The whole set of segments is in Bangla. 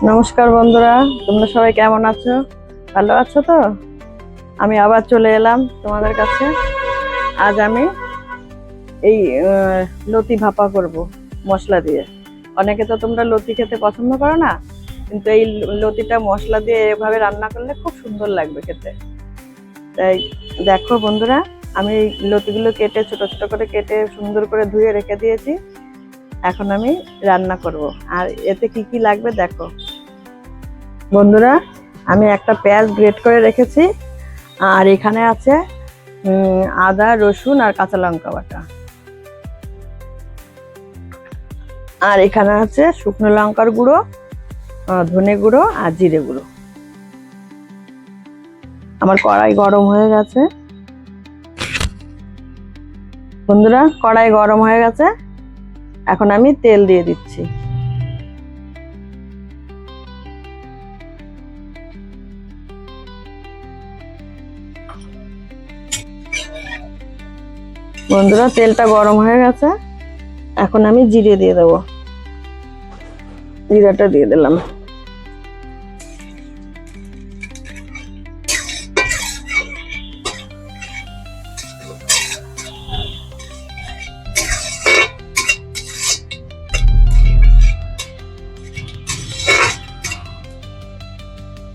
নমস্কার বন্ধুরা, তোমরা সবাই কেমন আছো? ভালো আছো তো? আমি আবার চলে এলাম তোমাদের কাছে। আজ আমি এই লতি ভাপা করব মশলা দিয়ে। অনেকে তো তোমরা লতি খেতে পছন্দ করো না, কিন্তু এই লতিটা মশলা দিয়ে এভাবে রান্না করলে খুব সুন্দর লাগবে খেতে। তাই দেখো বন্ধুরা, আমি এই লতিগুলো কেটে ছোট ছোট করে কেটে সুন্দর করে ধুয়ে রেখে দিয়েছি। এখন আমি রান্না করব, আর এতে কি কি লাগবে দেখো বন্ধুরা। আমি একটা পেঁয়াজ গ্রেট করে রেখেছি, আর এখানে আছে আদা রসুন আর কাঁচা লঙ্কা বাটা, আর এখানে আছে শুকনো লঙ্কার গুঁড়ো, ধনে গুঁড়ো আর জিরে গুঁড়ো। আমার কড়াই গরম হয়ে গেছে বন্ধুরা, কড়াই গরম হয়ে গেছে। এখন আমি তেল দিয়ে দিচ্ছি। বন্ধুরা, তেলটা গরম হয়ে গেছে। এখন আমি জিরে দিয়ে দেবো। জিরাটা দিয়ে দিলাম।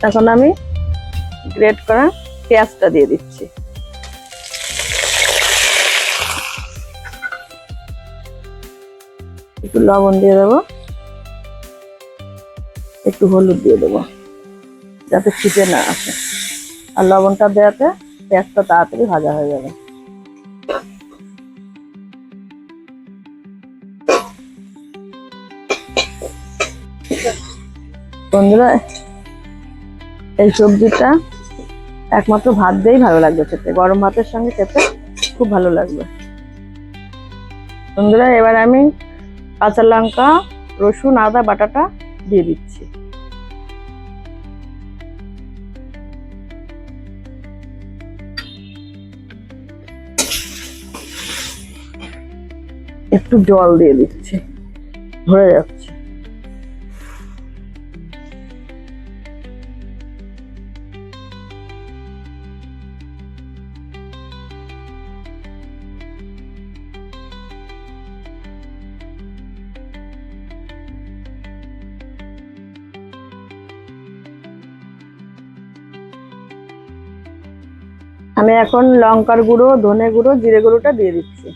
এখন আমি গ্রেট করা পেঁয়াজটা দিয়ে দিচ্ছি। একটু লবণ দিয়ে দেবো, একটু হলুদ দিয়ে দেবো যাতে ছিটে না আসে। আর লবণটা দেওয়াতে পেঁয়াজটা তাড়াতাড়ি ভাজা হয়ে যাবে। বন্ধুরা, এই সবজিটা একমাত্র ভাত দিয়েই ভালো লাগবে খেতে, গরম ভাতের সঙ্গে খেতে খুব ভালো লাগবে। বন্ধুরা, এবার আমি কাঁচা লঙ্কা রসুন আদা বাটাটা দিয়ে দিচ্ছি। একটু জল দিয়ে দিচ্ছি, ধরে যাচ্ছে। আমি এখন লঙ্কার গুঁড়ো ধনে গুঁড়ো জিরে গুঁড়োটা দিয়ে দিচ্ছি।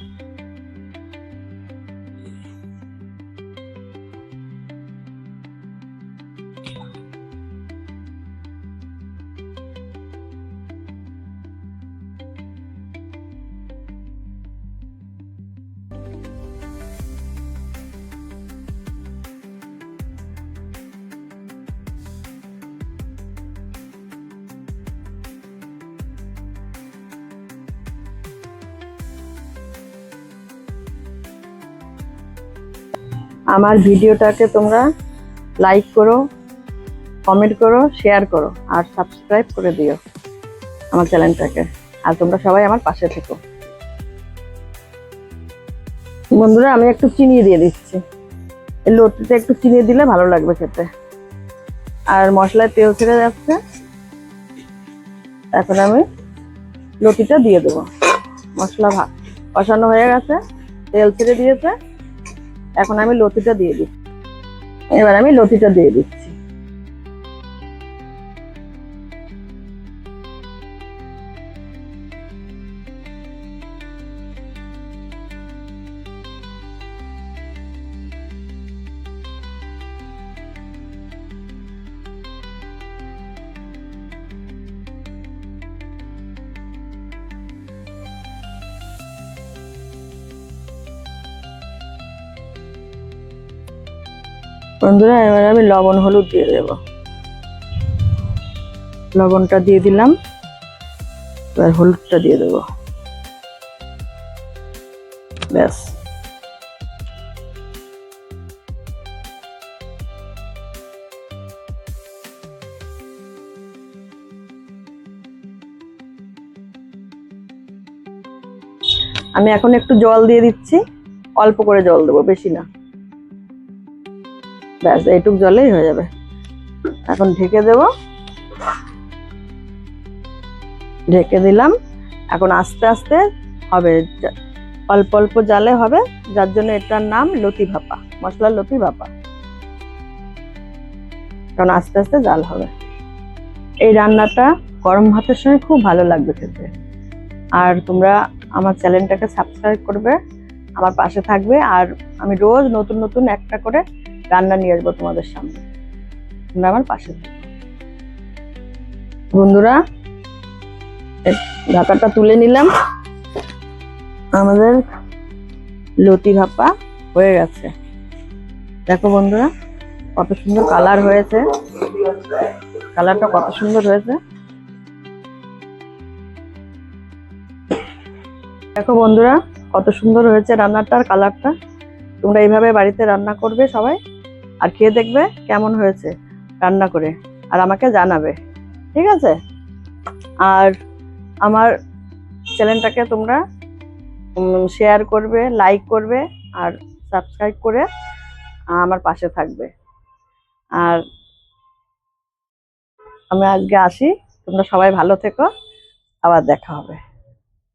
আমার ভিডিওটাকে তোমরা লাইক করো, কমেন্ট করো, শেয়ার করো আর সাবস্ক্রাইব করে দিও আমার চ্যানেলটাকে। আর তোমরা সবাই আমার পাশে থেকো। বন্ধুরা, আমি একটু চিনি দিয়ে দিচ্ছি। এই লতিতে একটু চিনি দিলে ভালো লাগবে খেতে। আর মশলায় তেল ছেড়ে যাচ্ছে। এখন আমি লতিটা দিয়ে দেবো। মশলা কষানো হয়ে গেছে, তেল ছেড়ে দিয়েছে। এখন আমি লতিটা দিয়ে দিচ্ছি। এবার আমি লতিটা দিয়ে দিচ্ছি। বন্ধুরা, এবার আমি লবণ হলুদ দিয়ে দেব। লবণটা দিয়ে দিলাম, এবার হলুদটা দিয়ে দেব। ব্যাস। আমি এখন একটু জল দিয়ে দিচ্ছি, অল্প করে জল দেবো, বেশি না। ব্যাস, এইটুক জলেই হয়ে যাবে। এখন ঢেকে দেব, ঢেকে দিলাম। এখন আস্তে আস্তে হবে, অল্প অল্প জালে হবে, যার জন্য এটার নাম লতি ভাপা, মশলা লতি ভাপা। কারণ আস্তে আস্তে জাল হবে। এই রান্নাটা গরম ভাতের সঙ্গে খুব ভালো লাগবে খেতে। আর তোমরা আমার চ্যানেলটাকে সাবস্ক্রাইব করবে, আমার পাশে থাকবে। আর আমি রোজ নতুন নতুন একটা করে রান্না নিয়ে আসবো তোমাদের সামনে, তোমরা আমার পাশে থাকবে। বন্ধুরা, ঢাকাটা তুলে নিলাম, আমাদের লতি ভাপা হয়ে গেছে। দেখো বন্ধুরা, কত সুন্দর কালার হয়েছে, কালারটা কত সুন্দর হয়েছে। দেখো বন্ধুরা, কত সুন্দর হয়েছে রান্নাটার কালারটা। তোমরা এইভাবে বাড়িতে রান্না করবে সবাই, আর খেয়ে দেখবে কেমন হয়েছে রান্না করে, আর আমাকে জানাবে, ঠিক আছে? আর আমার চ্যানেলটাকে তোমরা শেয়ার করবে, লাইক করবে, আর সাবস্ক্রাইব করে আমার পাশে থাকবে। আর আমি আজকে আসি, তোমরা সবাই ভালো থেকো, আবার দেখা হবে।